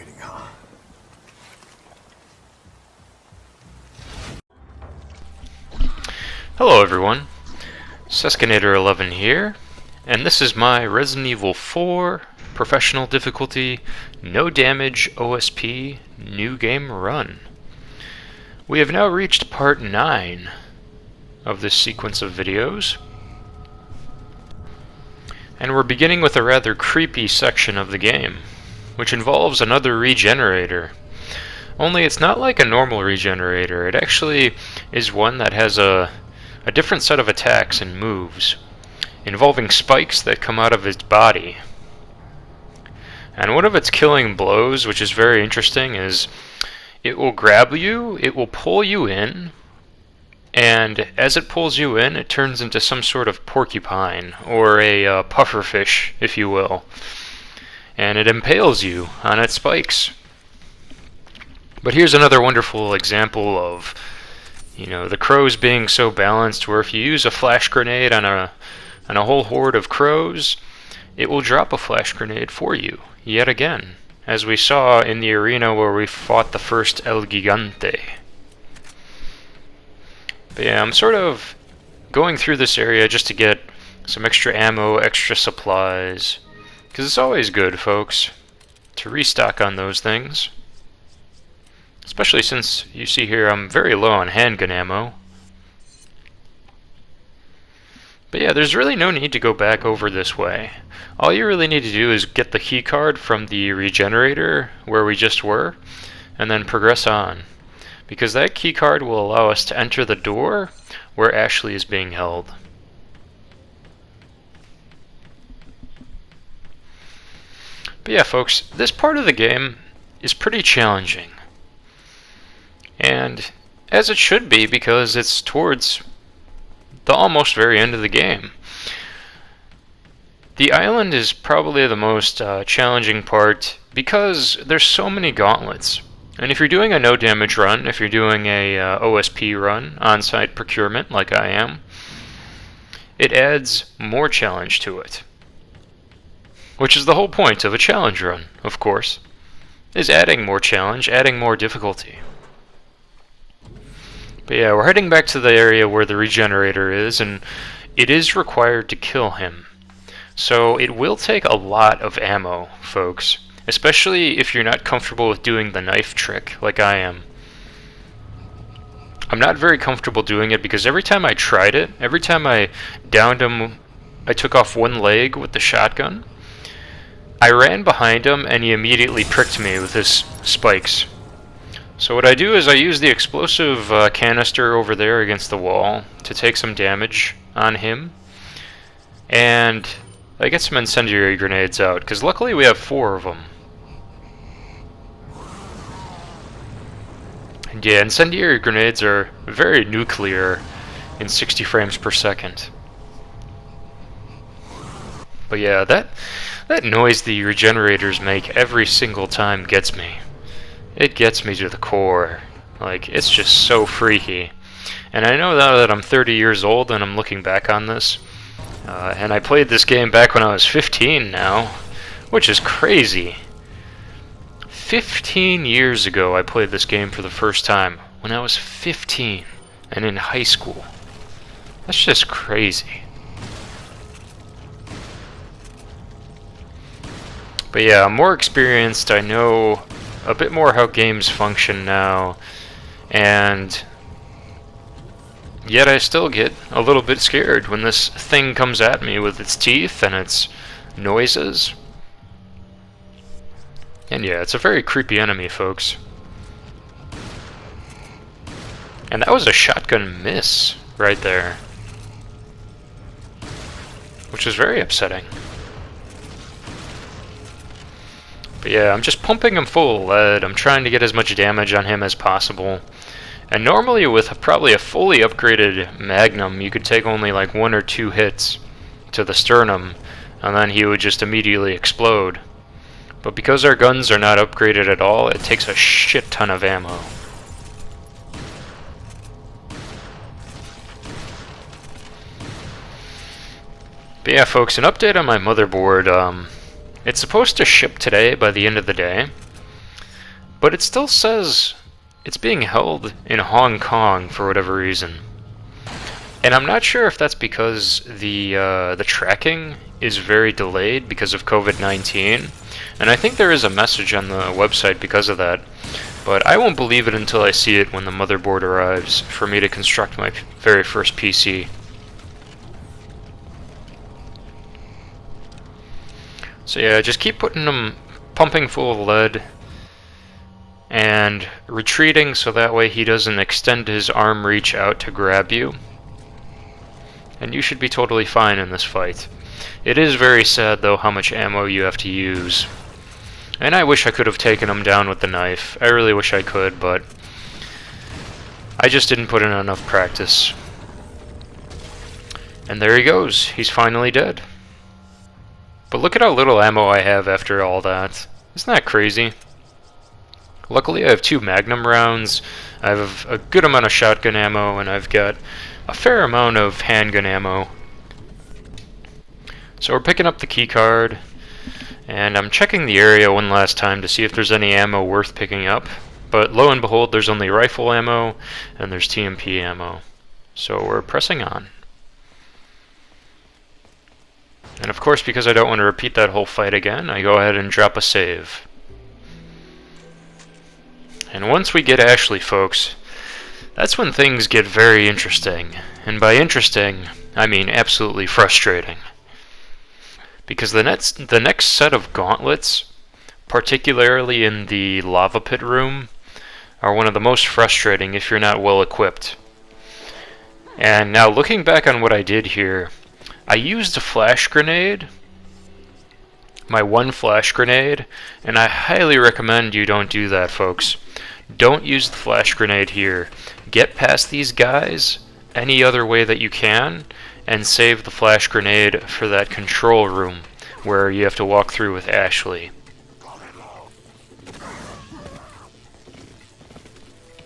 frustrating, huh? Hello everyone, Seskinator11 here, and this is my Resident Evil 4 Professional Difficulty No Damage OSP New Game Run. We have now reached part 9 of this sequence of videos, and we're beginning with a rather creepy section of the game, which involves another regenerator. Only it's not like a normal regenerator, it actually is one that has a different set of attacks and moves, involving spikes that come out of its body. And one of its killing blows, which is very interesting, is it will grab you, it will pull you in, and as it pulls you in, it turns into some sort of porcupine, or a pufferfish, if you will, and it impales you on its spikes. But here's another wonderful example of the crows being so balanced where if you use a flash grenade on a whole horde of crows, it will drop a flash grenade for you, yet again, as we saw in the arena where we fought the first El Gigante. But yeah, I'm sort of going through this area just to get some extra ammo, extra supplies, because it's always good, folks, to restock on those things. Especially since you see here I'm very low on handgun ammo. But yeah, there's really no need to go back over this way. All you really need to do is get the key card from the regenerator where we just were, and then progress on. Because that key card will allow us to enter the door where Ashley is being held. But yeah, folks, this part of the game is pretty challenging. And as it should be, because it's towards the almost very end of the game. The island is probably the most challenging part because there's so many gauntlets. And if you're doing a no damage run, if you're doing a OSP run, On Site Procurement, like I am, it adds more challenge to it. Which is the whole point of a challenge run, of course, is adding more challenge, adding more difficulty. But yeah, we're heading back to the area where the regenerator is, and it is required to kill him. So it will take a lot of ammo, folks, especially if you're not comfortable with doing the knife trick, like I am. I'm not very comfortable doing it because every time I tried it, every time I downed him, I took off one leg with the shotgun, I ran behind him and he immediately pricked me with his spikes. So what I do is I use the explosive canister over there against the wall to take some damage on him, and I get some incendiary grenades out, because luckily we have 4 of them. And yeah, incendiary grenades are very nuclear in 60 frames per second. But yeah, that noise the regenerators make every single time gets me. It gets me to the core. Like, it's just so freaky. And I know now that I'm 30 years old and I'm looking back on this, and I played this game back when I was 15 now, which is crazy. 15 years ago I played this game for the first time, when I was 15 and in high school. That's just crazy. But yeah, I'm more experienced, I know a bit more how games function now, and yet I still get a little bit scared when this thing comes at me with its teeth and its noises. And yeah, it's a very creepy enemy, folks. And that was a shotgun miss right there, which is very upsetting. But yeah, I'm just pumping him full of lead. I'm trying to get as much damage on him as possible. And normally with probably a fully upgraded Magnum, you could take only like 1 or 2 hits to the sternum, and then he would just immediately explode. But because our guns are not upgraded at all, it takes a shit ton of ammo. But yeah, folks, an update on my motherboard. It's supposed to ship today by the end of the day, but it still says it's being held in Hong Kong for whatever reason. And I'm not sure if that's because the tracking is very delayed because of COVID-19, and I think there is a message on the website because of that, but I won't believe it until I see it when the motherboard arrives for me to construct my very first PC. So yeah, just keep putting them, pumping full of lead, and retreating so that way he doesn't extend his arm reach out to grab you. And you should be totally fine in this fight. It is very sad though how much ammo you have to use. And I wish I could have taken him down with the knife. I really wish I could, but I just didn't put in enough practice. And there he goes. He's finally dead. But look at how little ammo I have after all that. Isn't that crazy? Luckily I have 2 Magnum rounds, I have a good amount of shotgun ammo, and I've got a fair amount of handgun ammo. So we're picking up the key card, and I'm checking the area one last time to see if there's any ammo worth picking up. But lo and behold, there's only rifle ammo, and there's TMP ammo. So we're pressing on. And of course, because I don't want to repeat that whole fight again, I go ahead and drop a save. And once we get Ashley, folks, that's when things get very interesting. And by interesting, I mean absolutely frustrating. Because the next set of gauntlets, particularly in the lava pit room, are one of the most frustrating if you're not well equipped. And now looking back on what I did here, I used a flash grenade, my one flash grenade, and I highly recommend you don't do that, folks. Don't use the flash grenade here. Get past these guys any other way that you can, and save the flash grenade for that control room where you have to walk through with Ashley.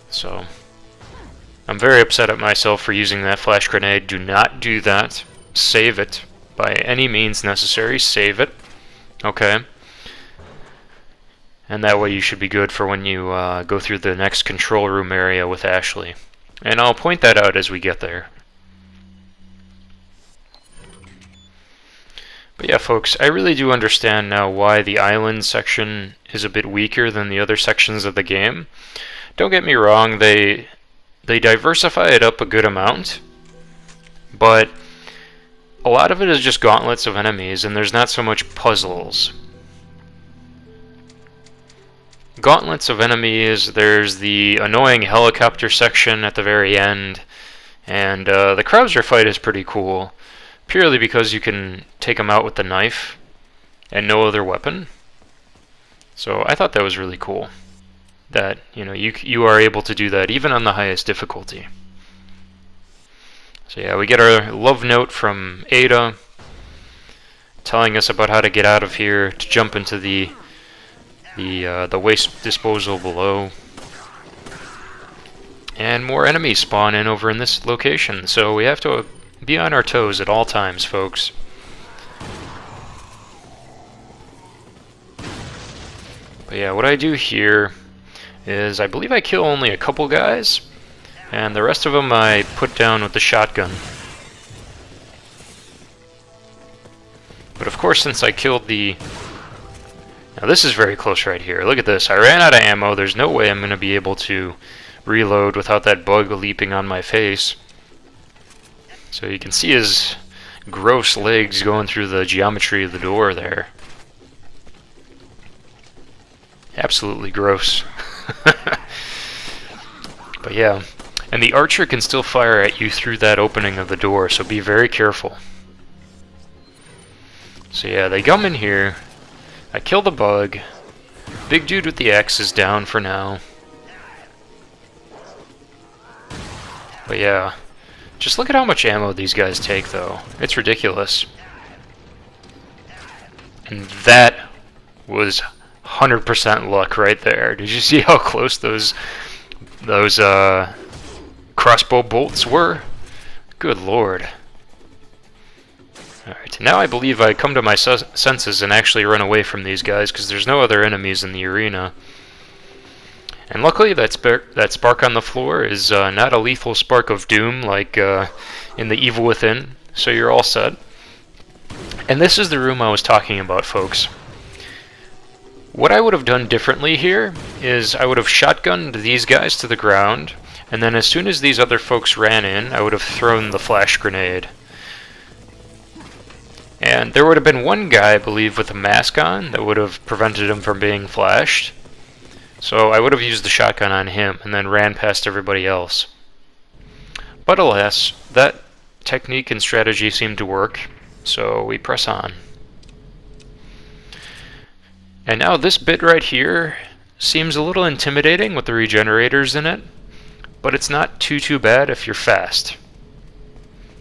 So, I'm very upset at myself for using that flash grenade. Do not do that. Save it. By any means necessary, save it. Okay? And that way you should be good for when you go through the next control room area with Ashley. And I'll point that out as we get there. But yeah, folks, I really do understand now why the island section is a bit weaker than the other sections of the game. Don't get me wrong, they diversify it up a good amount, but a lot of it is just gauntlets of enemies, and there's not so much puzzles. Gauntlets of enemies, there's the annoying helicopter section at the very end, and the Krauser fight is pretty cool, purely because you can take them out with the knife and no other weapon. So I thought that was really cool, that you are able to do that even on the highest difficulty. So yeah, we get our love note from Ada, telling us about how to get out of here to jump into the waste disposal below. And more enemies spawn in over in this location, so we have to be on our toes at all times, folks. But yeah, what I do here is I believe I kill only a couple guys, and the rest of them I put down with the shotgun. But of course, since I killed the... Now this is very close right here. Look at this. I ran out of ammo. There's no way I'm going to be able to reload without that bug leaping on my face. So you can see his gross legs going through the geometry of the door there. Absolutely gross. But yeah, and the archer can still fire at you through that opening of the door, so be very careful. So yeah, they come in here. I kill the bug. Big dude with the axe is down for now. But yeah, just look at how much ammo these guys take, though. It's ridiculous. And that was 100% luck right there. Did you see how close those crossbow bolts were? Good lord. Alright, now I believe I come to my senses and actually run away from these guys, because there's no other enemies in the arena. And luckily that spark on the floor is not a lethal spark of doom like in The Evil Within, so you're all set. And this is the room I was talking about, folks. What I would have done differently here is I would have shotgunned these guys to the ground, and then as soon as these other folks ran in, I would have thrown the flash grenade. And there would have been one guy, I believe, with a mask on that would have prevented him from being flashed. So I would have used the shotgun on him and then ran past everybody else. But alas, that technique and strategy seemed to work, so we press on. And now this bit right here seems a little intimidating with the regenerators in it, but it's not too bad if you're fast.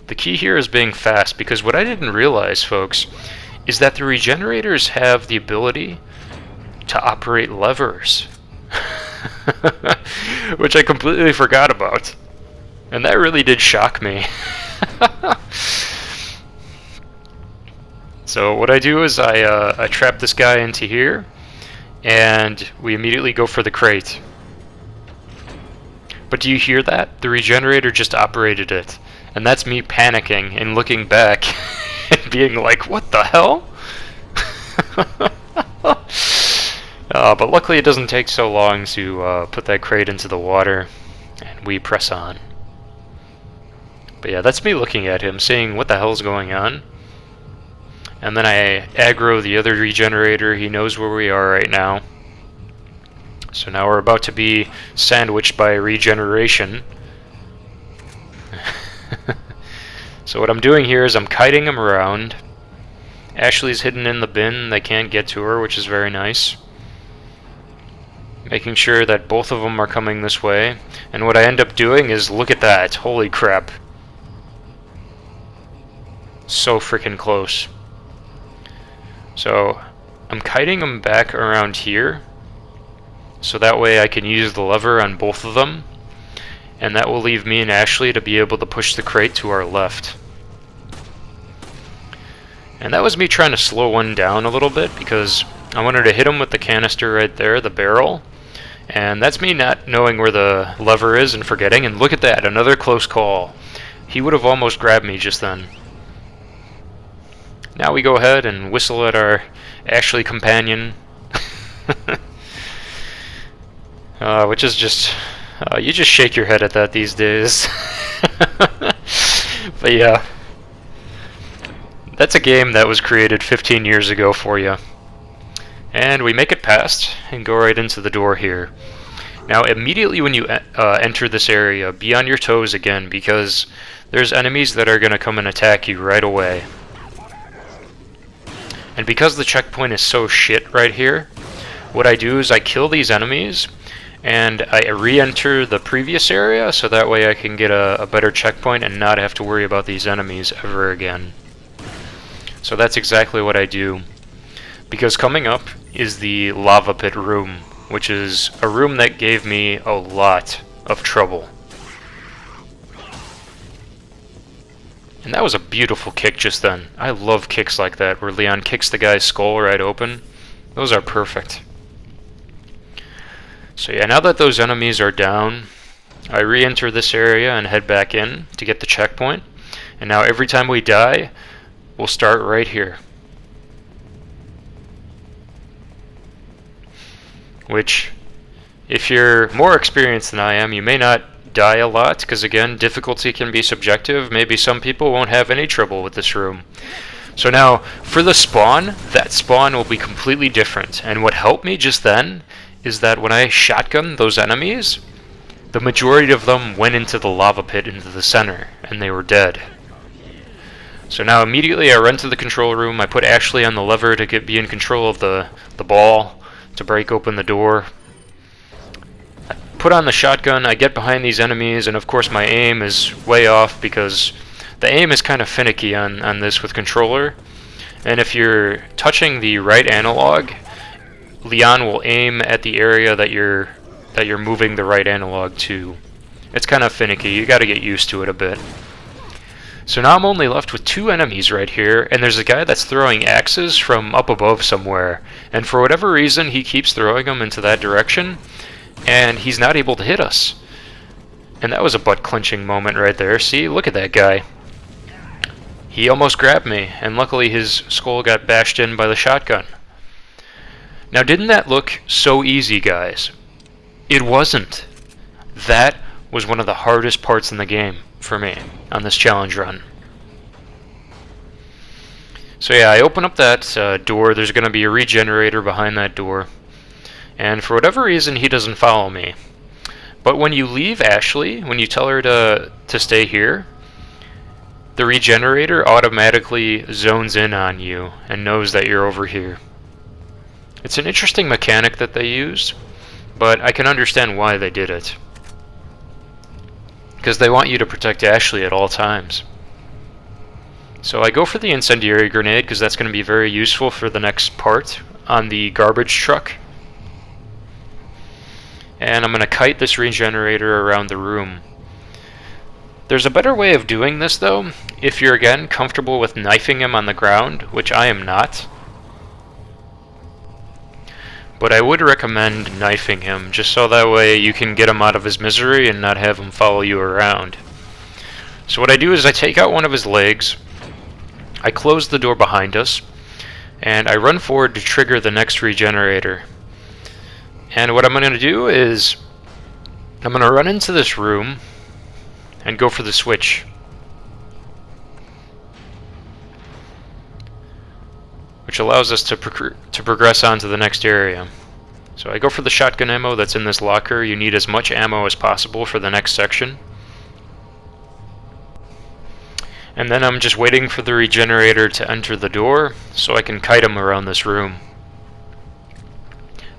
The key here is being fast, because what I didn't realize, folks, is that the regenerators have the ability to operate levers. Which I completely forgot about. And that really did shock me. So what I do is I trap this guy into here, and we immediately go for the crate. But do you hear that? The regenerator just operated it. And that's me panicking and looking back and being like, what the hell? But luckily it doesn't take so long to put that crate into the water, and we press on. But yeah, that's me looking at him, saying, what the hell's going on? And then I aggro the other regenerator. He knows where we are right now. So now we're about to be sandwiched by regeneration. So what I'm doing here is I'm kiting him around. Ashley's hidden in the bin. They can't get to her, which is very nice. Making sure that both of them are coming this way. And what I end up doing is, look at that. Holy crap. So freaking close. So I'm kiting them back around here, so that way I can use the lever on both of them, and that will leave me and Ashley to be able to push the crate to our left. And that was me trying to slow one down a little bit, because I wanted to hit him with the canister right there, the barrel, and that's me not knowing where the lever is and forgetting. And look at that, another close call. He would have almost grabbed me just then. Now we go ahead and whistle at our Ashley companion. Which is just... you just shake your head at that these days. But yeah. That's a game that was created 15 years ago for you. And we make it past and go right into the door here. Now immediately when you enter this area, be on your toes again, because there's enemies that are going to come and attack you right away. And because the checkpoint is so shit right here, what I do is I kill these enemies, and I re-enter the previous area, so that way I can get a better checkpoint and not have to worry about these enemies ever again. So that's exactly what I do. Because coming up is the lava pit room, which is a room that gave me a lot of trouble. And that was a beautiful kick just then. I love kicks like that, where Leon kicks the guy's skull right open. Those are perfect. So yeah, now that those enemies are down, I re-enter this area and head back in to get the checkpoint. And now every time we die, we'll start right here. Which, if you're more experienced than I am, you may not die a lot, because again, difficulty can be subjective. Maybe some people won't have any trouble with this room. So now, for the spawn, that spawn will be completely different. And what helped me just then is that when I shotgunned those enemies, the majority of them went into the lava pit into the center, and they were dead. So now immediately I run to the control room. I put Ashley on the lever to be in control of the ball to break open the door. I put on the shotgun, I get behind these enemies, and of course my aim is way off, because the aim is kind of finicky on this with controller. And if you're touching the right analog, Leon will aim at the area that you're moving the right analog to. It's kind of finicky, you gotta get used to it a bit. So now I'm only left with 2 enemies right here, and there's a guy that's throwing axes from up above somewhere, and for whatever reason he keeps throwing them into that direction, and he's not able to hit us. And that was a butt-clenching moment right there. See, look at that guy. He almost grabbed me, and luckily his skull got bashed in by the shotgun. Now, didn't that look so easy, guys? It wasn't. That was one of the hardest parts in the game for me on this challenge run. So yeah, I open up that door. There's going to be a regenerator behind that door. And for whatever reason, he doesn't follow me. But when you leave Ashley, when you tell her to stay here, the regenerator automatically zones in on you and knows that you're over here. It's an interesting mechanic that they used, but I can understand why they did it. Because they want you to protect Ashley at all times. So I go for the incendiary grenade because that's going to be very useful for the next part on the garbage truck. And I'm going to kite this regenerator around the room. There's a better way of doing this though, if you're again comfortable with knifing him on the ground, which I am not. But I would recommend knifing him, just so that way you can get him out of his misery and not have him follow you around. So what I do is I take out one of his legs, I close the door behind us, and I run forward to trigger the next regenerator. And what I'm going to do is I'm going to run into this room and go for the switch. Which allows us to progress on to the next area. So I go for the shotgun ammo that's in this locker. You need as much ammo as possible for the next section. And then I'm just waiting for the regenerator to enter the door so I can kite him around this room.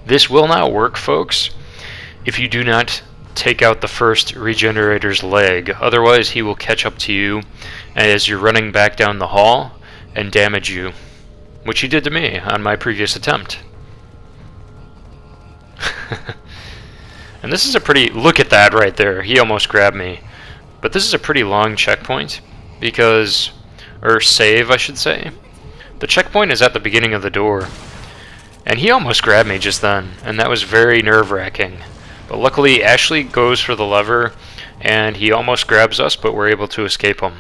This will not work, folks, if you do not take out the first regenerator's leg. Otherwise, he will catch up to you as you're running back down the hall and damage you, which he did to me on my previous attempt. And this is a pretty... Look at that right there. He almost grabbed me. But this is a pretty long checkpoint because... or save, I should say. The checkpoint is at the beginning of the door. And he almost grabbed me just then, and that was very nerve-wracking. But luckily, Ashley goes for the lever, and he almost grabs us, but we're able to escape him.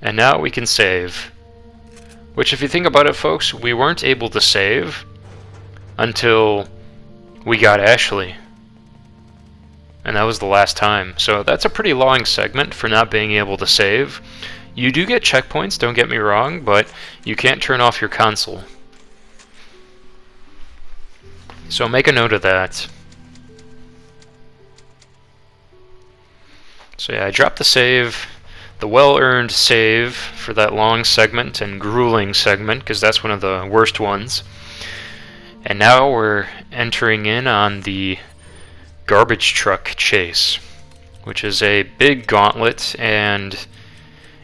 And now we can save. Which, if you think about it, folks, we weren't able to save until we got Ashley. And that was the last time. So that's a pretty long segment for not being able to save. You do get checkpoints, don't get me wrong, but you can't turn off your console. So make a note of that. So yeah, I dropped the save, the well-earned save for that long segment and grueling segment, because that's one of the worst ones. And now we're entering in on the garbage truck chase, which is a big gauntlet, and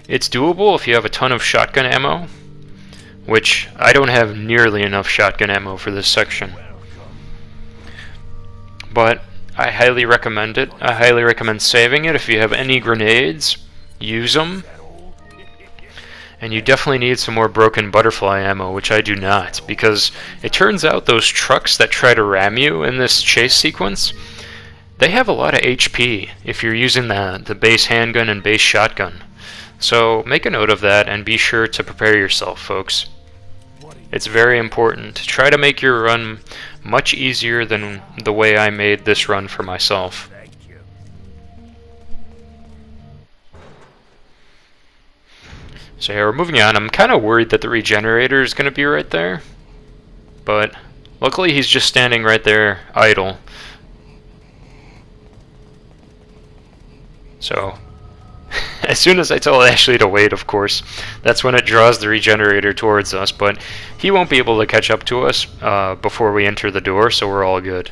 it's doable if you have a ton of shotgun ammo, which I don't have nearly enough shotgun ammo for this section. But I highly recommend it. I highly recommend saving it. If you have any grenades, use them. And you definitely need some more broken butterfly ammo, which I do not, because it turns out those trucks that try to ram you in this chase sequence, they have a lot of HP if you're using the base handgun and base shotgun. So make a note of that and be sure to prepare yourself, folks. It's very important. Try to make your run much easier than the way I made this run for myself. So yeah, we're moving on. I'm kind of worried that the regenerator is going to be right there, but luckily he's just standing right there idle. So as soon as I tell Ashley to wait, of course, that's when it draws the regenerator towards us, but he won't be able to catch up to us before we enter the door, so we're all good.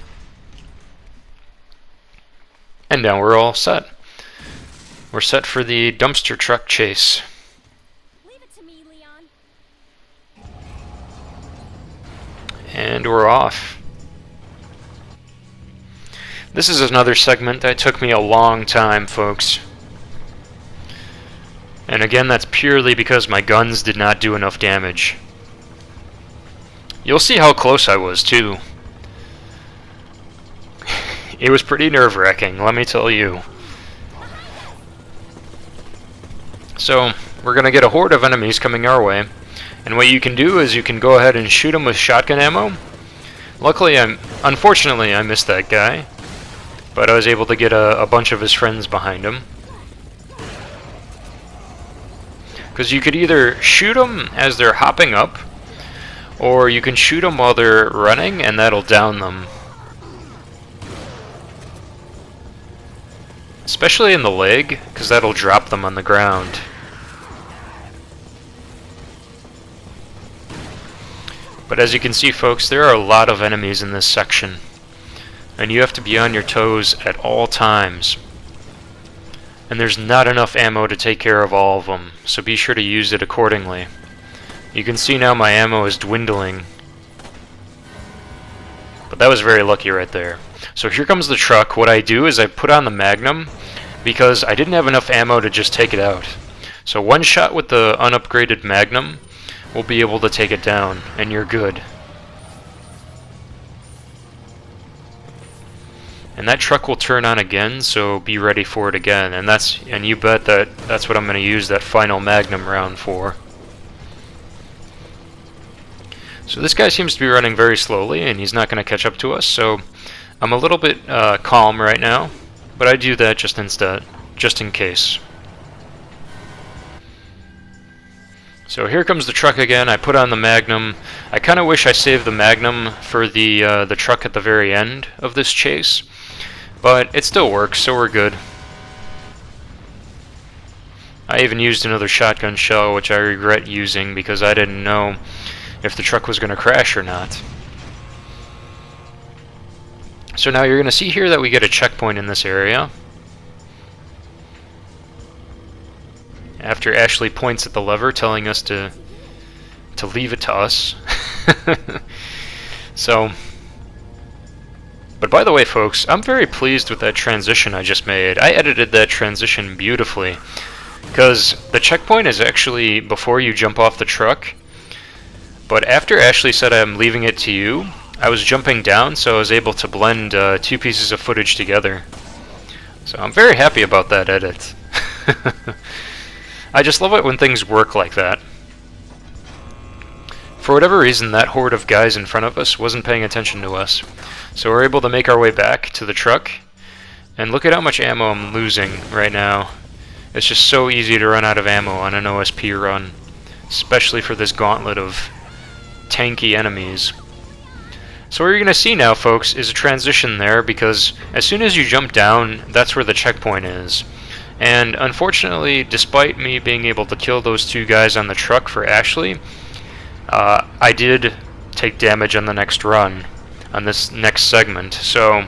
And now we're all set. We're set for the dumpster truck chase. Leave it to me, Leon. And we're off. This is another segment that took me a long time, folks. And again, that's purely because my guns did not do enough damage. You'll see how close I was, too. It was pretty nerve-wracking, let me tell you. So, we're going to get a horde of enemies coming our way. And what you can do is you can go ahead and shoot them with shotgun ammo. Luckily, unfortunately, I missed that guy. But I was able to get a bunch of his friends behind him. Because you could either shoot them as they're hopping up, or you can shoot them while they're running, and that'll down them. Especially in the leg, because that'll drop them on the ground. But as you can see, folks, there are a lot of enemies in this section. And you have to be on your toes at all times. And there's not enough ammo to take care of all of them, so be sure to use it accordingly. You can see now my ammo is dwindling. But that was very lucky right there. So here comes the truck. What I do is I put on the Magnum, because I didn't have enough ammo to just take it out. So one shot with the unupgraded Magnum will be able to take it down, and you're good. And that truck will turn on again, so be ready for it again. And you bet that's what I'm going to use that final Magnum round for. So this guy seems to be running very slowly, and he's not going to catch up to us, so I'm a little bit calm right now, but I do that just in case. So here comes the truck again. I put on the Magnum. I kind of wish I saved the Magnum for the truck at the very end of this chase, but it still works, so we're good. I even used another shotgun shell, which I regret using because I didn't know if the truck was going to crash or not. So now you're going to see here that we get a checkpoint in this area. After Ashley points at the lever telling us to leave it to us. So, but by the way, folks, I'm very pleased with that transition I just made. I edited that transition beautifully, because the checkpoint is actually before you jump off the truck. But after Ashley said I'm leaving it to you, I was jumping down, so I was able to blend two pieces of footage together. So I'm very happy about that edit. I just love it when things work like that. For whatever reason, that horde of guys in front of us wasn't paying attention to us. So we're able to make our way back to the truck. And look at how much ammo I'm losing right now. It's just so easy to run out of ammo on an OSP run, especially for this gauntlet of tanky enemies. So what you're going to see now, folks, is a transition there, because as soon as you jump down, that's where the checkpoint is. And unfortunately, despite me being able to kill those two guys on the truck for Ashley, I did take damage on the next run, on this next segment, so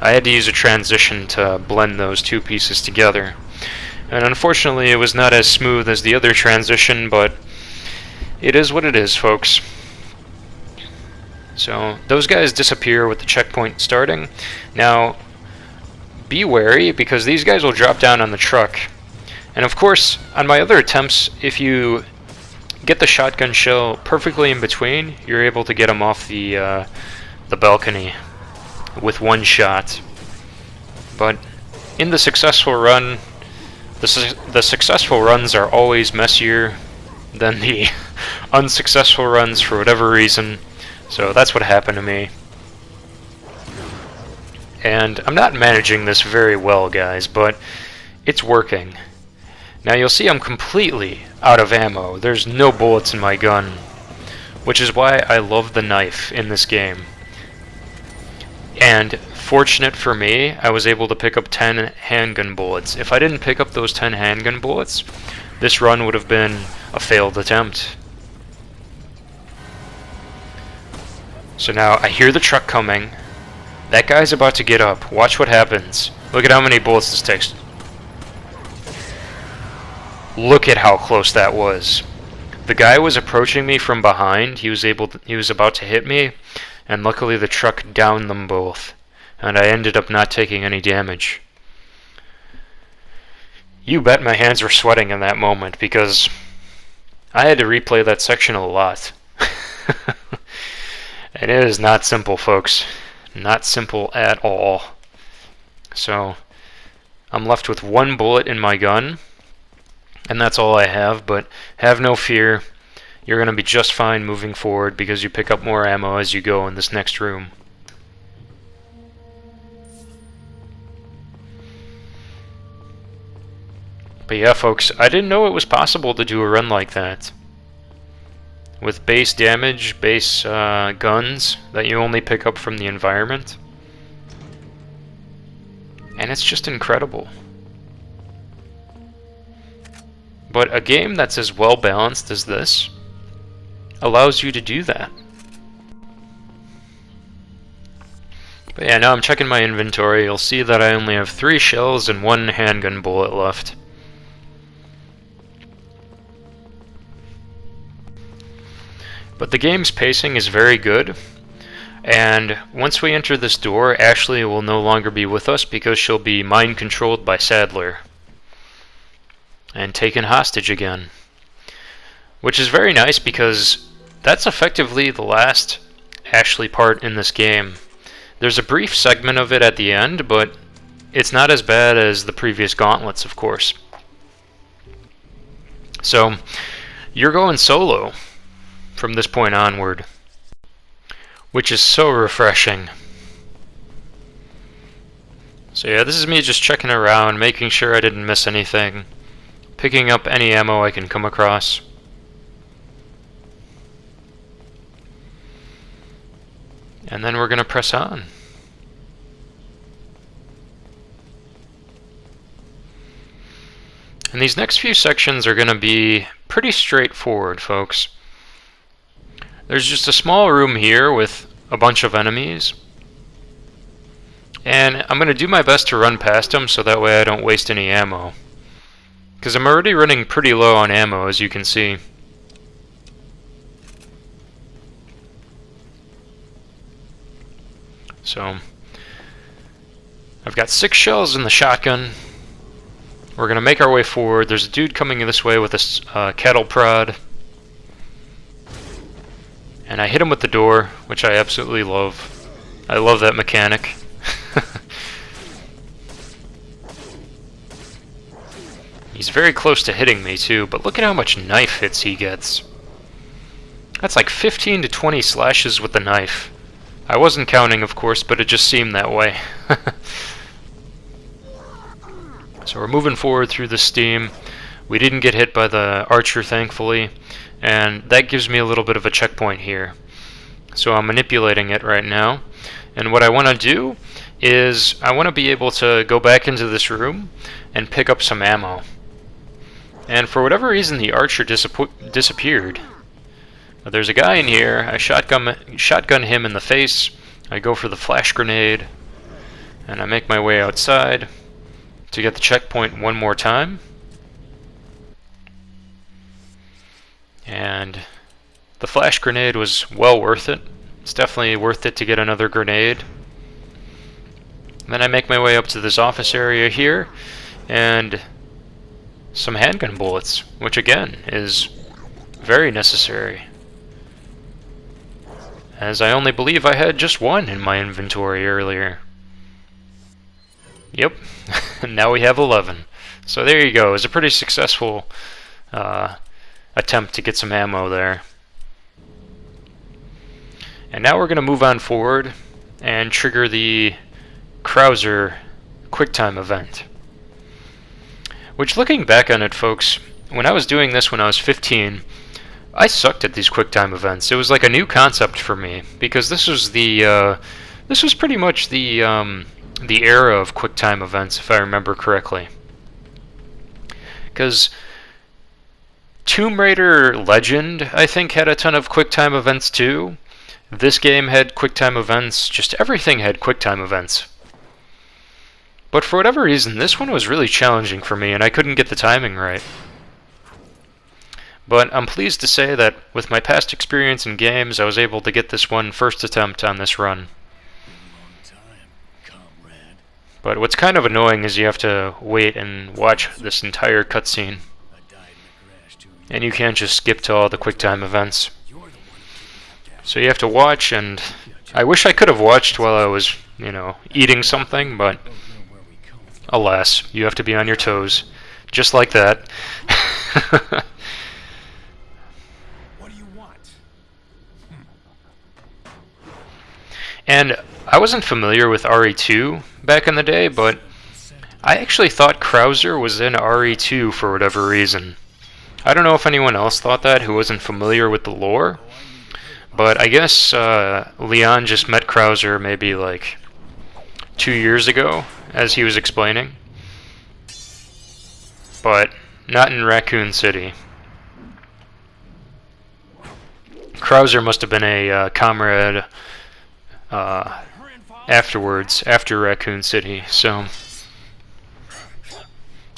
I had to use a transition to blend those two pieces together. And unfortunately, it was not as smooth as the other transition, but it is what it is, folks. So those guys disappear with the checkpoint starting. Now, be wary, because these guys will drop down on the truck. And of course, on my other attempts, if you get the shotgun shell perfectly in between, you're able to get them off the balcony with one shot. But in the successful run, the successful runs are always messier than the unsuccessful runs for whatever reason. So that's what happened to me. And I'm not managing this very well, guys, but it's working. Now you'll see I'm completely out of ammo. There's no bullets in my gun, which is why I love the knife in this game. And fortunate for me, I was able to pick up 10 handgun bullets. If I didn't pick up those 10 handgun bullets, this run would have been a failed attempt. So now I hear the truck coming. That guy's about to get up. Watch what happens. Look at how many bullets this takes. Look at how close that was. The guy was approaching me from behind. He was about to hit me, and luckily the truck downed them both, and I ended up not taking any damage. You bet my hands were sweating in that moment, because I had to replay that section a lot. And it is not simple, folks. Not simple at all. So I'm left with 1 bullet in my gun, and that's all I have, but have no fear. You're going to be just fine moving forward because you pick up more ammo as you go in this next room. But yeah, folks, I didn't know it was possible to do a run like that. With base damage, base guns that you only pick up from the environment. And it's just incredible. But a game that's as well balanced as this allows you to do that. But yeah, now I'm checking my inventory. You'll see that I only have 3 shells and 1 handgun bullet left. But the game's pacing is very good, and once we enter this door, Ashley will no longer be with us because she'll be mind-controlled by Sadler and taken hostage again. Which is very nice because that's effectively the last Ashley part in this game. There's a brief segment of it at the end, but it's not as bad as the previous gauntlets, of course. So, you're going solo from this point onward, which is so refreshing. So yeah, this is me just checking around, making sure I didn't miss anything, picking up any ammo I can come across. And then we're gonna press on. And these next few sections are gonna be pretty straightforward, folks. There's just a small room here with a bunch of enemies. And I'm going to do my best to run past them so that way I don't waste any ammo. Because I'm already running pretty low on ammo, as you can see. So, I've got 6 shells in the shotgun. We're going to make our way forward. There's a dude coming this way with a cattle prod. And I hit him with the door, which I absolutely love. I love that mechanic. He's very close to hitting me too, but look at how much knife hits he gets. That's like 15 to 20 slashes with the knife. I wasn't counting, of course, but it just seemed that way. So we're moving forward through the steam. We didn't get hit by the archer, thankfully. And that gives me a little bit of a checkpoint here. So I'm manipulating it right now. And what I want to do is I want to be able to go back into this room and pick up some ammo. And for whatever reason the archer disappeared. But there's a guy in here. I shotgun him in the face. I go for the flash grenade. And I make my way outside to get the checkpoint one more time. And the flash grenade was well worth it. It's definitely worth it to get another grenade. And then I make my way up to this office area here, and some handgun bullets, which again is very necessary, as I only believe I had just 1 in my inventory earlier. Yep, now we have 11. So there you go. It was a pretty successful attempt to get some ammo there. And now we're going to move on forward and trigger the Krauser QuickTime event. Which, looking back on it, folks, when I was doing this when I was 15, I sucked at these QuickTime events. It was like a new concept for me, because this was pretty much the era of QuickTime events, if I remember correctly. Because Tomb Raider Legend, I think, had a ton of QuickTime events too. This game had QuickTime events. Just everything had QuickTime events. But for whatever reason, this one was really challenging for me, and I couldn't get the timing right. But I'm pleased to say that with my past experience in games, I was able to get this one first attempt on this run. But what's kind of annoying is you have to wait and watch this entire cutscene. And you can't just skip to all the QuickTime events. So you have to watch, and I wish I could have watched while I was, eating something, but alas, you have to be on your toes. Just like that. What do you want? And I wasn't familiar with RE2 back in the day, but I actually thought Krauser was in RE2 for whatever reason. I don't know if anyone else thought that who wasn't familiar with the lore, but I guess Leon just met Krauser maybe like 2 years ago, as he was explaining. But not in Raccoon City. Krauser must have been a comrade afterwards, after Raccoon City, so...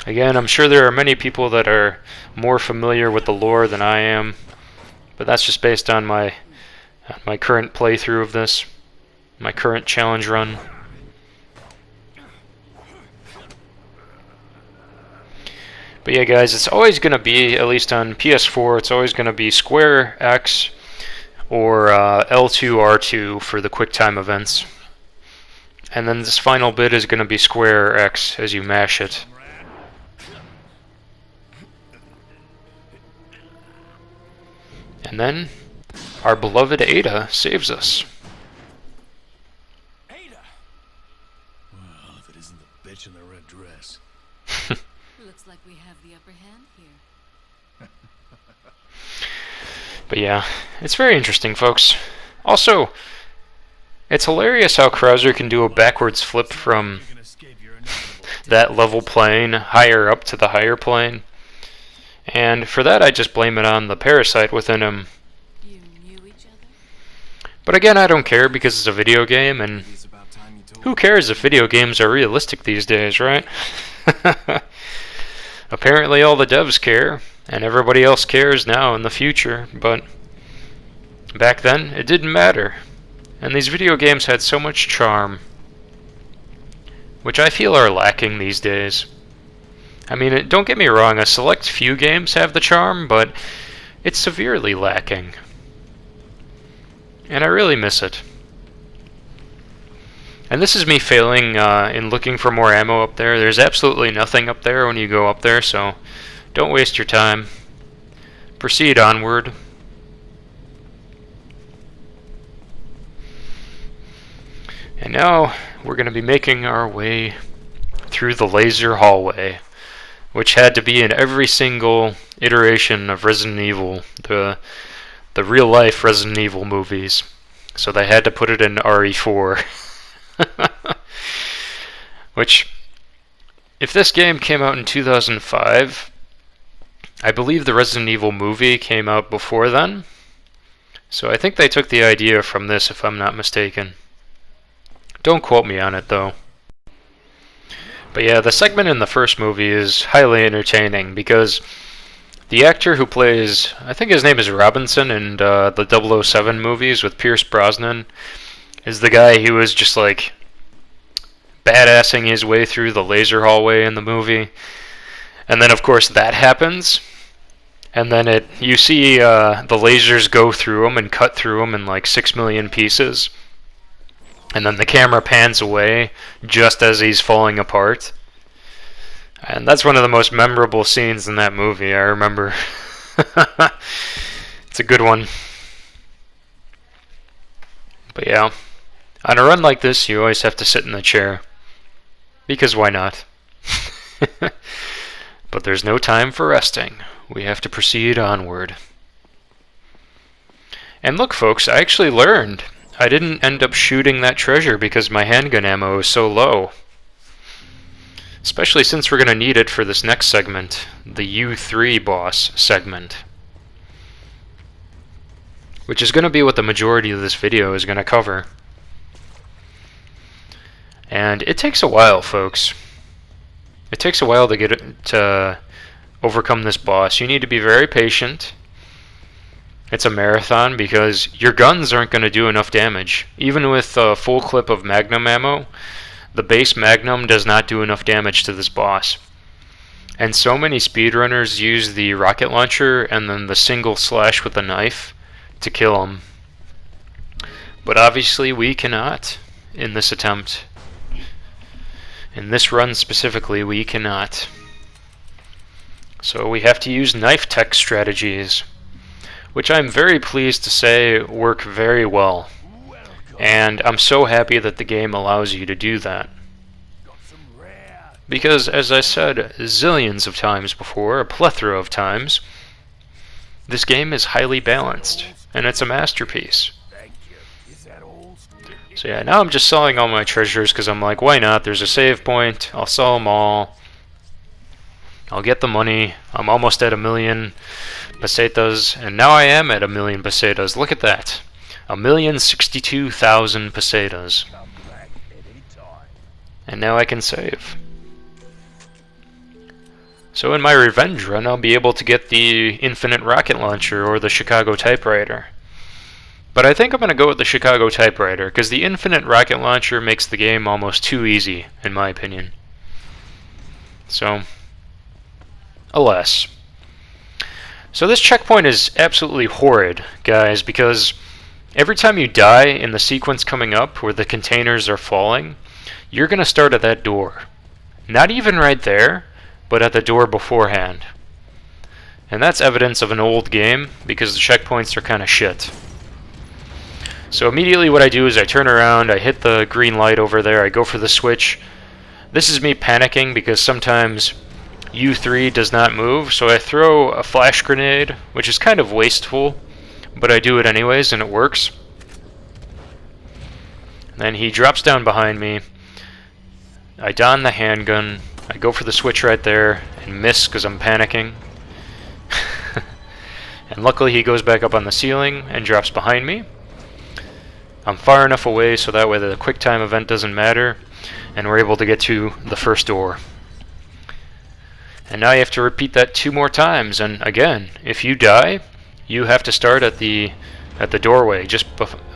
Again, I'm sure there are many people that are more familiar with the lore than I am, but that's just based on my current playthrough of this, my current challenge run. But yeah, guys, it's always going to be, at least on PS4, it's always going to be square X or L2, R2 for the QuickTime events. And then this final bit is going to be square X as you mash it. And then, our beloved Ada saves us. Ada! Well, if it isn't the bitch in the red dress. Looks like we have the upper hand here. But yeah, it's very interesting, folks. Also, it's hilarious how Krauser can do a backwards flip from that level plane higher up to the higher plane. And for that, I just blame it on the parasite within him. You knew each other? But again, I don't care because it's a video game, and who cares if video games are realistic these days, right? Apparently all the devs care, and everybody else cares now in the future, but back then, it didn't matter. And these video games had so much charm, which I feel are lacking these days. I mean, don't get me wrong, a select few games have the charm, but it's severely lacking. And I really miss it. And this is me failing in looking for more ammo up there. There's absolutely nothing up there when you go up there, so don't waste your time. Proceed onward. And now we're going to be making our way through the laser hallway, which had to be in every single iteration of Resident Evil, the real-life Resident Evil movies. So they had to put it in RE4. Which, if this game came out in 2005, I believe the Resident Evil movie came out before then. So I think they took the idea from this, if I'm not mistaken. Don't quote me on it, though. But yeah, the segment in the first movie is highly entertaining because the actor who plays, I think his name is Robinson in the 007 movies with Pierce Brosnan, is the guy who was just like badassing his way through the laser hallway in the movie. And then of course that happens, and then you see the lasers go through him and cut through him in like 6 million pieces. And then the camera pans away just as he's falling apart. And that's one of the most memorable scenes in that movie, I remember. It's a good one. But yeah, on a run like this, you always have to sit in the chair. Because why not? But there's no time for resting. We have to proceed onward. And look, folks, I actually learned. I didn't end up shooting that treasure because my handgun ammo is so low. Especially since we're going to need it for this next segment, the U3 boss segment. Which is going to be what the majority of this video is going to cover. And it takes a while, folks. It takes a while to overcome this boss. You need to be very patient. It's a marathon because your guns aren't going to do enough damage. Even with a full clip of Magnum ammo, the base Magnum does not do enough damage to this boss. And so many speedrunners use the rocket launcher and then the single slash with the knife to kill him. But obviously we cannot in this attempt. In this run specifically, we cannot. So we have to use knife tech strategies, which I'm very pleased to say work very well. And I'm so happy that the game allows you to do that. Because, as I said zillions of times before, a plethora of times, this game is highly balanced, and it's a masterpiece. So yeah, now I'm just selling all my treasures because I'm like, why not? There's a save point, I'll sell them all. I'll get the money. I'm almost at 1,000,000 pesetas, and now I am at 1,000,000 pesetas. Look at that. 1,062,000 pesetas. And now I can save. So in my revenge run, I'll be able to get the infinite rocket launcher or the Chicago typewriter. But I think I'm going to go with the Chicago typewriter, because the infinite rocket launcher makes the game almost too easy, in my opinion. So, alas. So this checkpoint is absolutely horrid, guys, because every time you die in the sequence coming up where the containers are falling, you're going to start at that door. Not even right there, but at the door beforehand. And that's evidence of an old game, because the checkpoints are kind of shit. So immediately what I do is I turn around, I hit the green light over there, I go for the switch. This is me panicking because sometimes U3 does not move, so I throw a flash grenade, which is kind of wasteful, but I do it anyways and it works. Then he drops down behind me, I don the handgun, I go for the switch right there and miss because I'm panicking. And luckily he goes back up on the ceiling and drops behind me. I'm far enough away so that way the quick time event doesn't matter, and we're able to get to the first door. And now you have to repeat that 2 more times, and again, if you die, you have to start at the doorway, just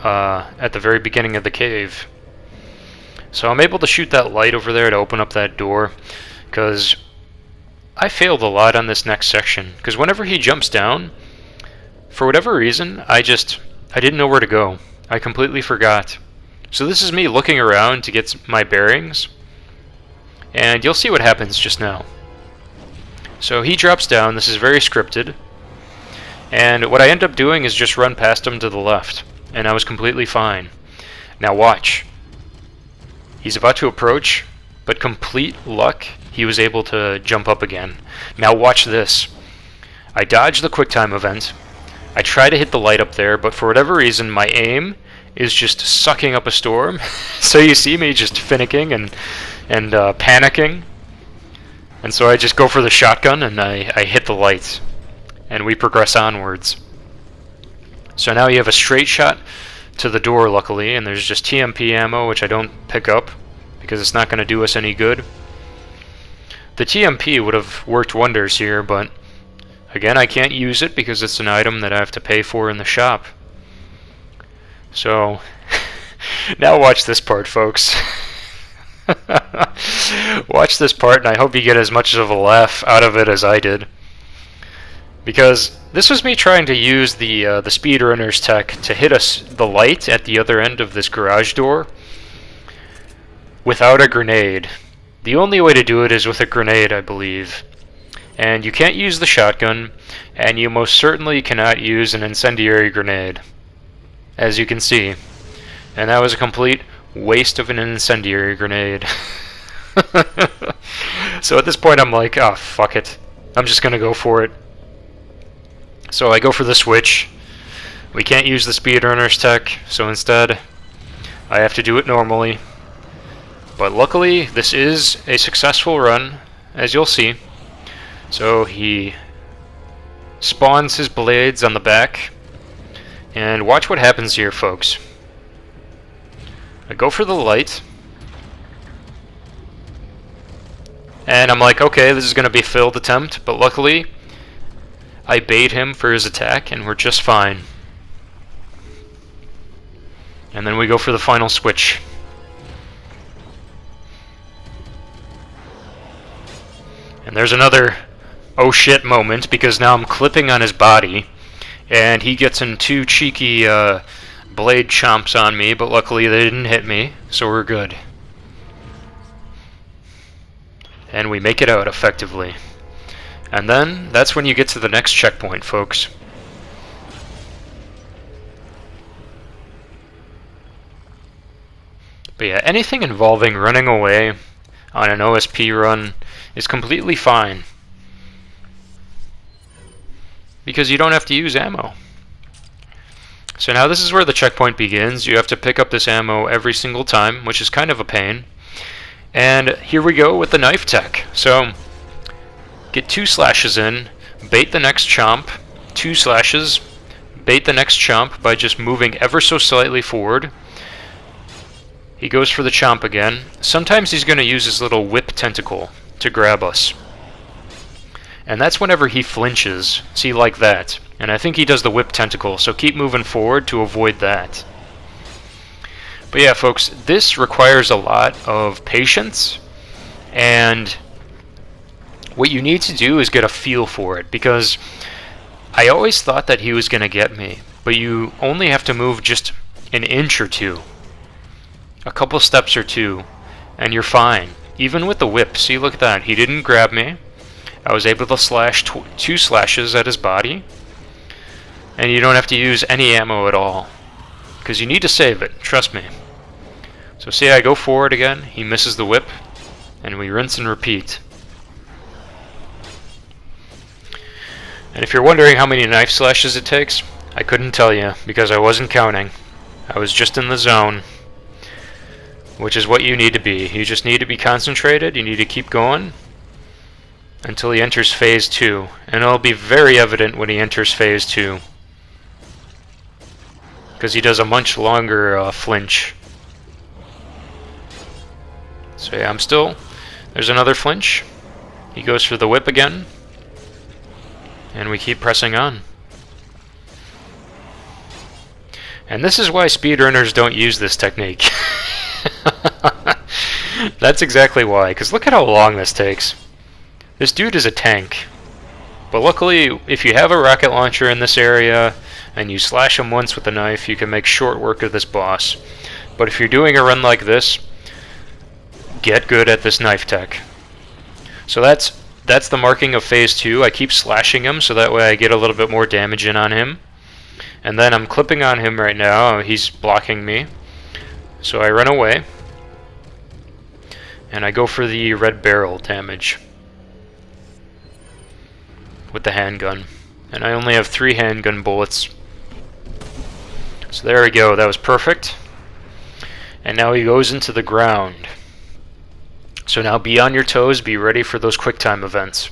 at the very beginning of the cave. So I'm able to shoot that light over there to open up that door, because I failed a lot on this next section, because whenever he jumps down, for whatever reason, I didn't know where to go. I completely forgot. So this is me looking around to get my bearings, and you'll see what happens just now. So he drops down, this is very scripted, and what I end up doing is just run past him to the left, and I was completely fine. Now watch. He's about to approach, but complete luck, he was able to jump up again. Now watch this. I dodge the QuickTime event, I try to hit the light up there, but for whatever reason, my aim is just sucking up a storm. So you see me just finicking and panicking. And so I just go for the shotgun and I hit the light. And we progress onwards. So now you have a straight shot to the door, luckily, and there's just TMP ammo, which I don't pick up, because it's not going to do us any good. The TMP would have worked wonders here, but again, I can't use it because it's an item that I have to pay for in the shop. So, now watch this part, folks. Watch this part, and I hope you get as much of a laugh out of it as I did. Because this was me trying to use the speedrunner's tech to hit the light at the other end of this garage door without a grenade. The only way to do it is with a grenade, I believe. And you can't use the shotgun, and you most certainly cannot use an incendiary grenade, as you can see. And that was a complete waste of an incendiary grenade. So at this point I'm like, oh, fuck it. I'm just gonna go for it. So I go for the switch. We can't use the speedrunner's tech, so instead I have to do it normally. But luckily, this is a successful run, as you'll see. So he spawns his blades on the back, and watch what happens here, folks. I go for the light, and I'm like, okay, this is going to be a failed attempt, but luckily I bait him for his attack, and we're just fine. And then we go for the final switch. And there's another oh shit moment, because now I'm clipping on his body, and he gets in 2 cheeky blade chomps on me, but luckily they didn't hit me, so we're good. and we make it out effectively. And then that's when you get to the next checkpoint, folks. But yeah, anything involving running away on an OSP run is completely fine, because you don't have to use ammo. So now this is where the checkpoint begins. You have to pick up this ammo every single time, which is kind of a pain. And here we go with the knife tech. So get 2 slashes in, bait the next chomp, 2 slashes, bait the next chomp by just moving ever so slightly forward. He goes for the chomp again. Sometimes he's going to use his little whip tentacle to grab us. And that's whenever he flinches. See, like that. And I think he does the whip tentacle, so keep moving forward to avoid that. But yeah, folks, this requires a lot of patience, and what you need to do is get a feel for it, because I always thought that he was going to get me, but you only have to move just an inch or two, a couple steps or two, and you're fine. Even with the whip, see, look at that, he didn't grab me. I was able to slash 2 slashes at his body, and you don't have to use any ammo at all, because you need to save it, trust me. So see, I go forward again, he misses the whip, and we rinse and repeat. And if you're wondering how many knife slashes it takes, I couldn't tell you, because I wasn't counting. I was just in the zone, which is what you need to be. You just need to be concentrated, you need to keep going until he enters phase 2, and it'll be very evident when he enters phase 2, because he does a much longer flinch. So yeah, there's another flinch. He goes for the whip again, and we keep pressing on. And this is why speedrunners don't use this technique. That's exactly why, because look at how long this takes. This dude is a tank. But luckily, if you have a rocket launcher in this area, and you slash him once with a knife, you can make short work of this boss. But if you're doing a run like this, get good at this knife tech. So that's the marking of phase 2. I keep slashing him so that way I get a little bit more damage in on him. And then I'm clipping on him right now. He's blocking me. So I run away. And I go for the red barrel damage with the handgun. And I only have 3 handgun bullets. So there we go, that was perfect. And now he goes into the ground. So now be on your toes, be ready for those QuickTime events.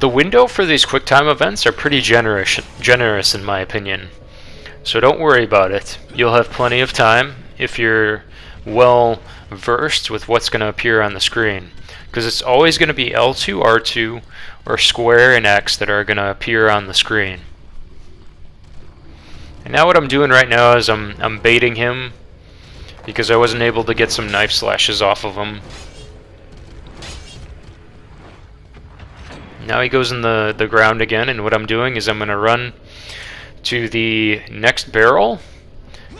The window for these QuickTime events are pretty generous in my opinion. So don't worry about it. You'll have plenty of time if you're well versed with what's going to appear on the screen. Because it's always going to be L2, R2, or square and X that are going to appear on the screen. And now what I'm doing right now is I'm baiting him, because I wasn't able to get some knife slashes off of him. Now he goes in the ground again, and what I'm doing is I'm going to run to the next barrel,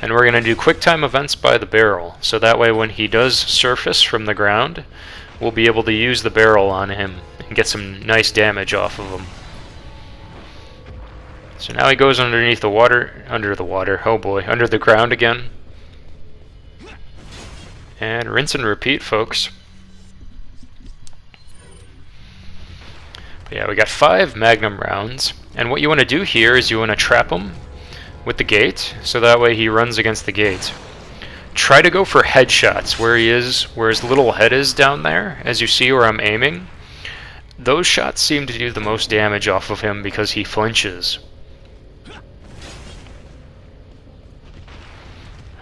and we're going to do QuickTime events by the barrel. So that way when he does surface from the ground, we'll be able to use the barrel on him and get some nice damage off of him. So now he goes underneath the water, under the ground again. And rinse and repeat, folks. But yeah, we got 5 Magnum rounds, and what you want to do here is you want to trap him with the gate, so that way he runs against the gate. Try to go for headshots where he is, where his little head is down there, as you see where I'm aiming. Those shots seem to do the most damage off of him because he flinches.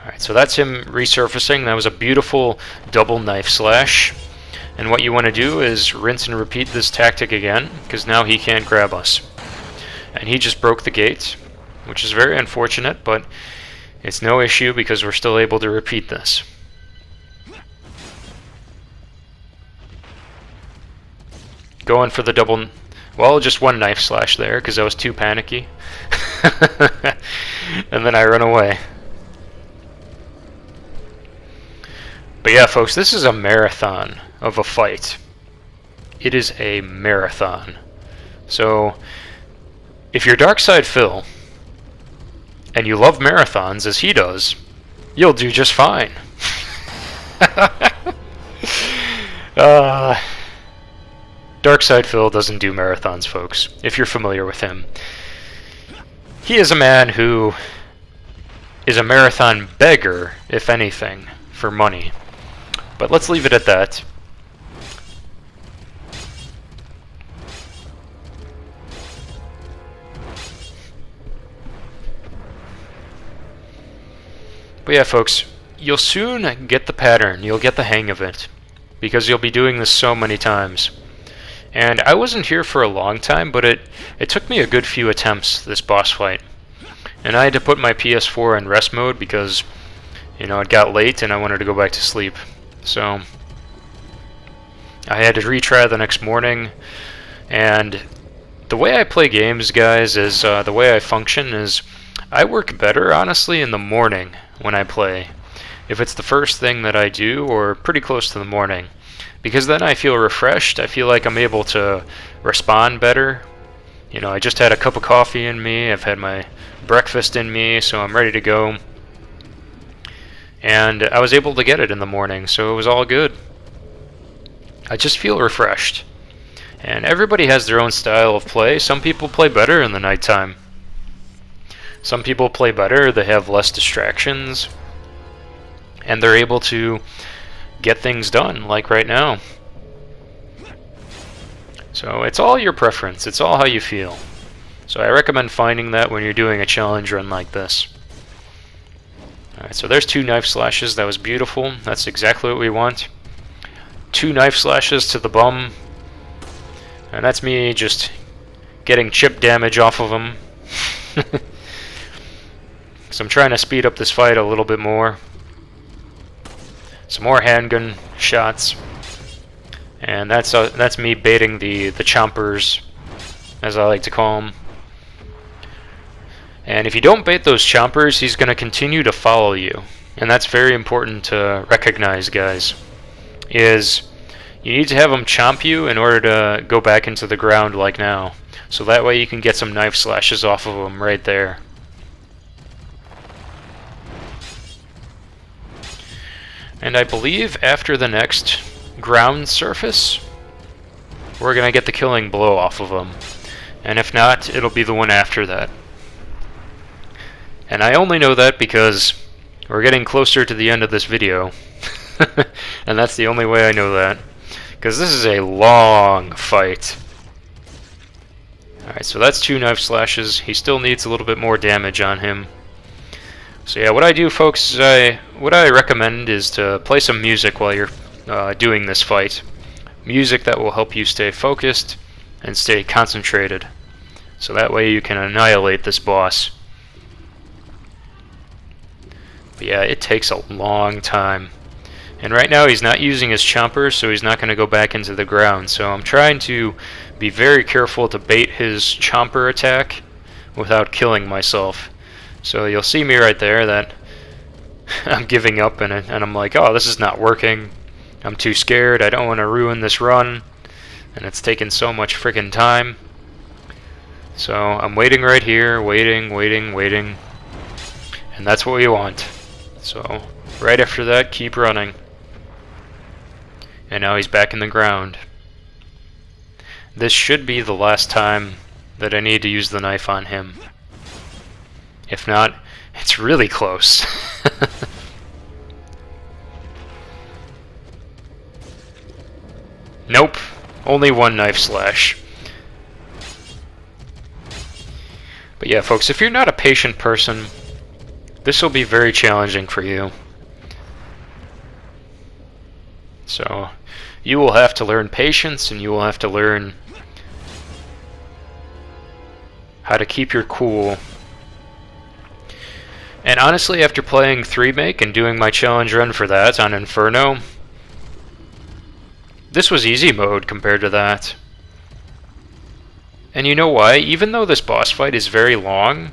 Alright, so that's him resurfacing. That was a beautiful double knife slash. And what you want to do is rinse and repeat this tactic again, because now he can't grab us. And he just broke the gate, which is very unfortunate, but it's no issue because we're still able to repeat this. Going for the double, well, just one knife slash there because I was too panicky. And then I run away. But yeah, folks, this is a marathon. of a fight. It is a marathon. So, if you're Darkside Phil, and you love marathons as he does, you'll do just fine. Darkside Phil doesn't do marathons, folks, if you're familiar with him. He is a man who is a marathon beggar, if anything, for money. But let's leave it at that. But yeah, folks, you'll soon get the pattern, you'll get the hang of it, because you'll be doing this so many times. And I wasn't here for a long time, but it took me a good few attempts, this boss fight. And I had to put my PS4 in rest mode because, you know, it got late and I wanted to go back to sleep. So, I had to retry the next morning, and the way I play games, guys, is, the way I function is, I work better, honestly, in the morning when I play, if it's the first thing that I do, or pretty close to the morning, because then I feel refreshed. I feel like I'm able to respond better. You know, I just had a cup of coffee in me, I've had my breakfast in me, so I'm ready to go, and I was able to get it in the morning, so it was all good. I just feel refreshed, and everybody has their own style of play. Some people play better in the nighttime. Some people play better, they have less distractions, and they're able to get things done, like right now. So it's all your preference, it's all how you feel. So I recommend finding that when you're doing a challenge run like this. Alright, so there's 2 knife slashes, that was beautiful, that's exactly what we want. 2 knife slashes to the bum, and that's me just getting chip damage off of him. So I'm trying to speed up this fight a little bit more. Some more handgun shots, and that's me baiting the chompers, as I like to call them. And if you don't bait those chompers, he's going to continue to follow you, and that's very important to recognize, guys. Is you need to have him chomp you in order to go back into the ground like now, so that way you can get some knife slashes off of him right there. And I believe after the next ground surface, we're going to get the killing blow off of him. And if not, it'll be the one after that. And I only know that because we're getting closer to the end of this video. And that's the only way I know that. Because this is a long fight. Alright, so that's 2 knife slashes. He still needs a little bit more damage on him. So yeah, what I do, folks, is what I recommend is to play some music while you're doing this fight. Music that will help you stay focused and stay concentrated. So that way you can annihilate this boss. But yeah, it takes a long time. And right now he's not using his chompers, so he's not going to go back into the ground. So I'm trying to be very careful to bait his chomper attack without killing myself. So you'll see me right there that I'm giving up and I'm like, oh, this is not working. I'm too scared, I don't want to ruin this run. And it's taken so much freaking time. So I'm waiting right here, waiting. And that's what we want. So right after that, keep running. And now he's back in the ground. This should be the last time that I need to use the knife on him. If not, it's really close. Nope, only 1 knife slash. But yeah, folks, if you're not a patient person, this will be very challenging for you. So, you will have to learn patience, and you will have to learn how to keep your cool. And honestly, after playing 3-make and doing my challenge run for that on Inferno, this was easy mode compared to that. And you know why? Even though this boss fight is very long,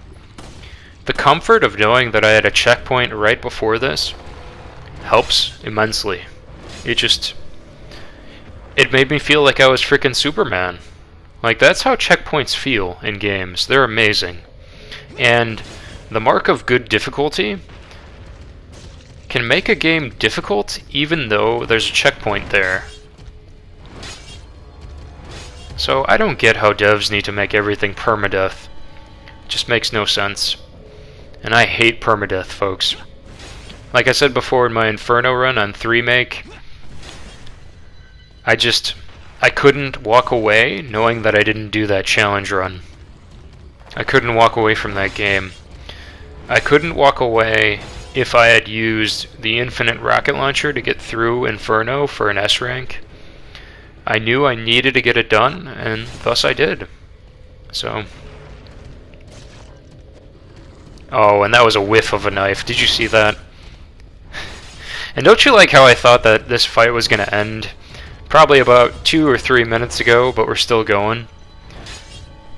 the comfort of knowing that I had a checkpoint right before this helps immensely. it made me feel like I was freaking Superman. Like, that's how checkpoints feel in games. They're amazing. And the mark of good difficulty can make a game difficult even though there's a checkpoint there. So I don't get how devs need to make everything permadeath. It just makes no sense. And I hate permadeath, folks. Like I said before in my Inferno run on 3Make, I couldn't walk away knowing that I didn't do that challenge run. I couldn't walk away from that game. I couldn't walk away if I had used the infinite rocket launcher to get through Inferno for an S rank. I knew I needed to get it done, and thus I did. So... Oh, and that was a whiff of a knife. Did you see that? And don't you like how I thought that this fight was going to end probably about 2 or 3 minutes ago, but we're still going?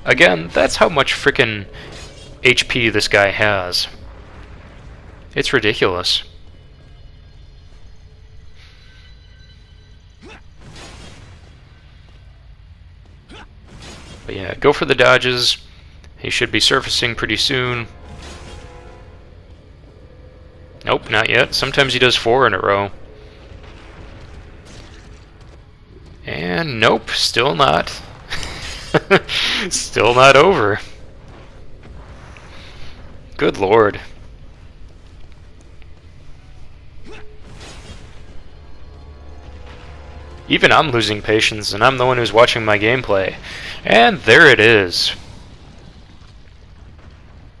Again, that's how much frickin' HP this guy has. It's ridiculous. But yeah, go for the dodges. He should be surfacing pretty soon. Nope, not yet. Sometimes he does 4 in a row. And nope, still not. Still not over. Good lord. Even I'm losing patience, and I'm the one who's watching my gameplay. And there it is.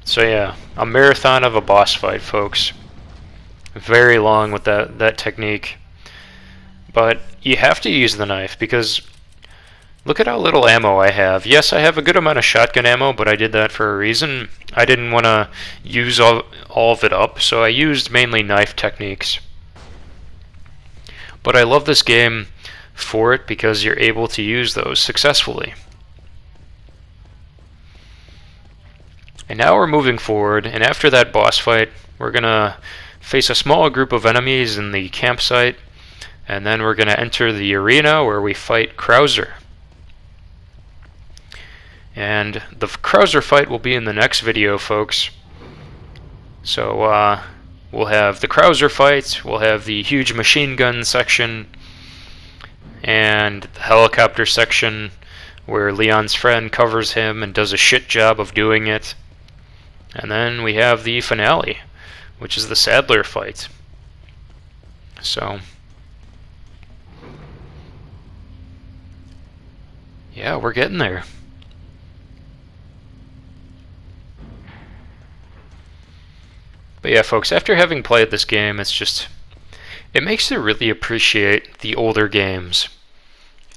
So yeah, a marathon of a boss fight, folks. Very long with that technique. But you have to use the knife, because look at how little ammo I have. Yes, I have a good amount of shotgun ammo, but I did that for a reason. I didn't want to use all of it up, so I used mainly knife techniques. But I love this game for it because you're able to use those successfully. And now we're moving forward, and after that boss fight, we're going to face a small group of enemies in the campsite, and then we're going to enter the arena where we fight Krauser. And the Krauser fight will be in the next video, folks. So we'll have the Krauser fight, we'll have the huge machine gun section, and the helicopter section where Leon's friend covers him and does a shit job of doing it. And then we have the finale, which is the Sadler fight. So, yeah, we're getting there. But yeah, folks, after having played this game, it makes you really appreciate the older games.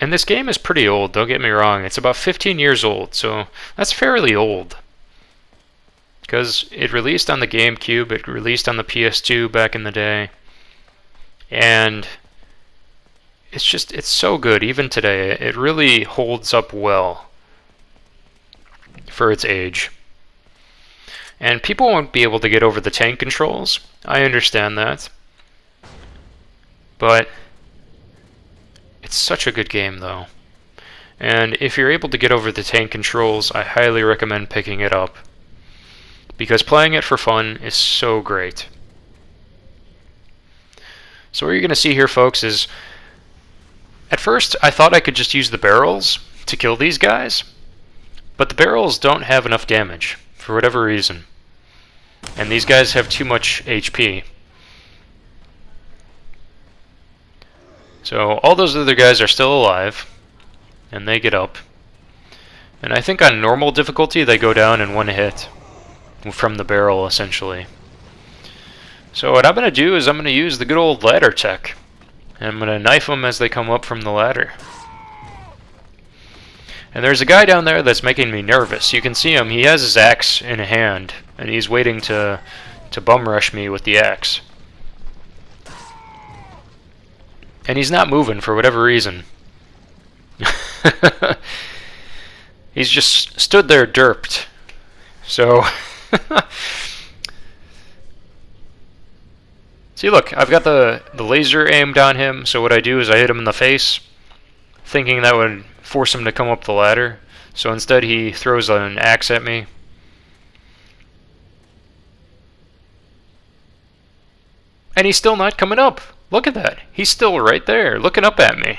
And this game is pretty old, don't get me wrong. It's about 15 years old, so that's fairly old. Because it released on the GameCube, it released on the PS2 back in the day. And it's so good, even today. It really holds up well for its age. And people won't be able to get over the tank controls. I understand that. But it's such a good game, though. And if you're able to get over the tank controls, I highly recommend picking it up. Because playing it for fun is so great. So what you're going to see here, folks, is... At first, I thought I could just use the barrels to kill these guys. But the barrels don't have enough damage, for whatever reason. And these guys have too much HP. So all those other guys are still alive, and they get up. And I think on normal difficulty they go down in one hit from the barrel, essentially. So what I'm going to do is I'm going to use the good old ladder tech. And I'm going to knife them as they come up from the ladder. And there's a guy down there that's making me nervous. You can see him, he has his axe in a hand, and he's waiting to bum rush me with the axe. And he's not moving for whatever reason. He's just stood there derped. So... See, look, I've got the laser aimed on him, so what I do is I hit him in the face. thinking that would force him to come up the ladder. So instead he throws an axe at me. And he's still not coming up. Look at that. He's still right there, looking up at me.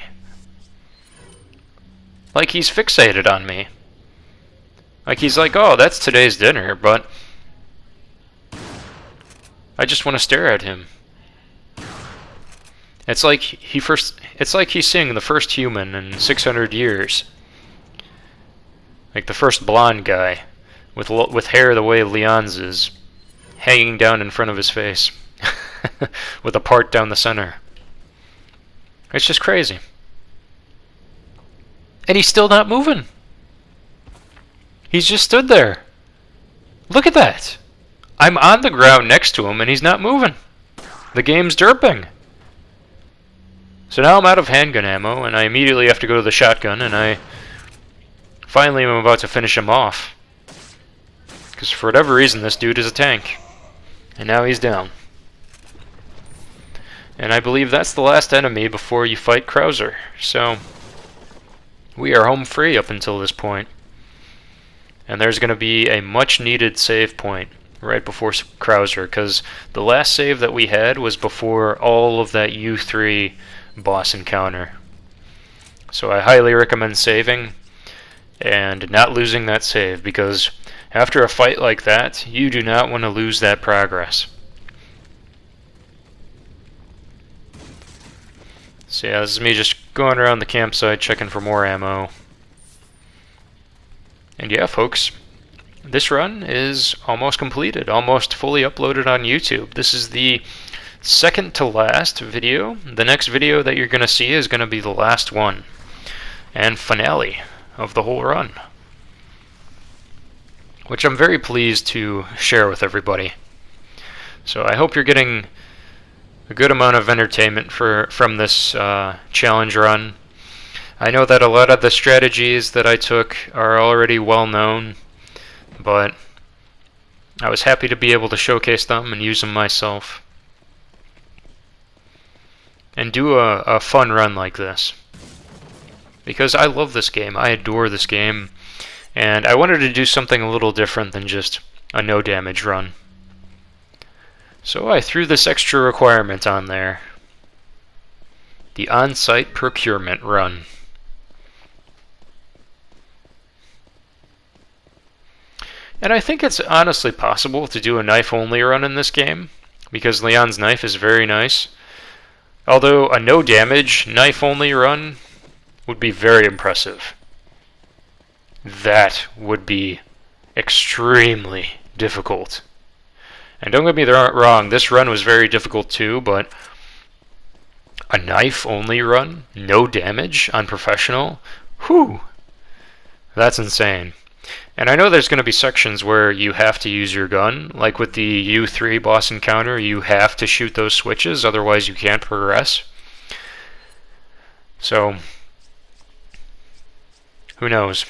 Like he's fixated on me. Like he's like, oh, that's today's dinner, but I just want to stare at him. It's like he's seeing the first human in 600 years. Like the first blonde guy with hair the way Leon's is, hanging down in front of his face. With a part down the center. It's just crazy. And he's still not moving. He's just stood there. Look at that. I'm on the ground next to him and he's not moving. The game's derping. So now I'm out of handgun ammo and I immediately have to go to the shotgun, and I finally am about to finish him off. Because for whatever reason this dude is a tank. And now he's down. And I believe that's the last enemy before you fight Krauser. So we are home free up until this point. And there's going to be a much needed save point right before Krauser, because the last save that we had was before all of that U3 boss encounter. So I highly recommend saving and not losing that save, because after a fight like that, you do not want to lose that progress. So yeah, this is me just going around the campsite checking for more ammo. And yeah, folks, this run is almost completed, almost fully uploaded on YouTube. This is the second to last video. The next video that you're going to see is going to be the last one and finale of the whole run, which I'm very pleased to share with everybody. So I hope you're getting a good amount of entertainment from this challenge run. I know that a lot of the strategies that I took are already well known, but I was happy to be able to showcase them and use them myself. And do a fun run like this. Because I love this game, I adore this game, and I wanted to do something a little different than just a no damage run. So I threw this extra requirement on there. The On Site Procurement run. And I think it's honestly possible to do a knife-only run in this game, because Leon's knife is very nice. Although a no-damage knife-only run would be very impressive. That would be extremely difficult. And don't get me wrong, this run was very difficult too, but a knife-only run, no damage on professional, whew, that's insane. And I know there's going to be sections where you have to use your gun, like with the U3 boss encounter, you have to shoot those switches, otherwise you can't progress. So, who knows?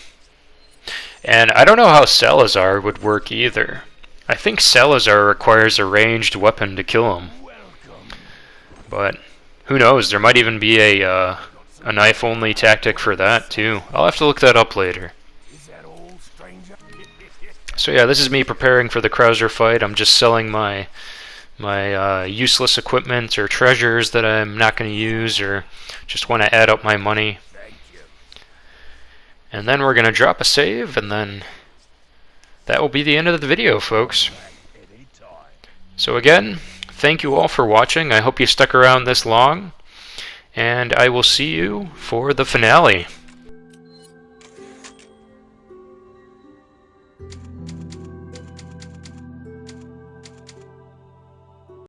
And I don't know how Salazar would work either. I think Salazar requires a ranged weapon to kill him. But who knows, there might even be a knife-only tactic for that too. I'll have to look that up later. So yeah, this is me preparing for the Krauser fight. I'm just selling my useless equipment or treasures that I'm not going to use, or just want to add up my money. And then we're going to drop a save, and then that will be the end of the video, folks. So again, thank you all for watching. I hope you stuck around this long, and I will see you for the finale.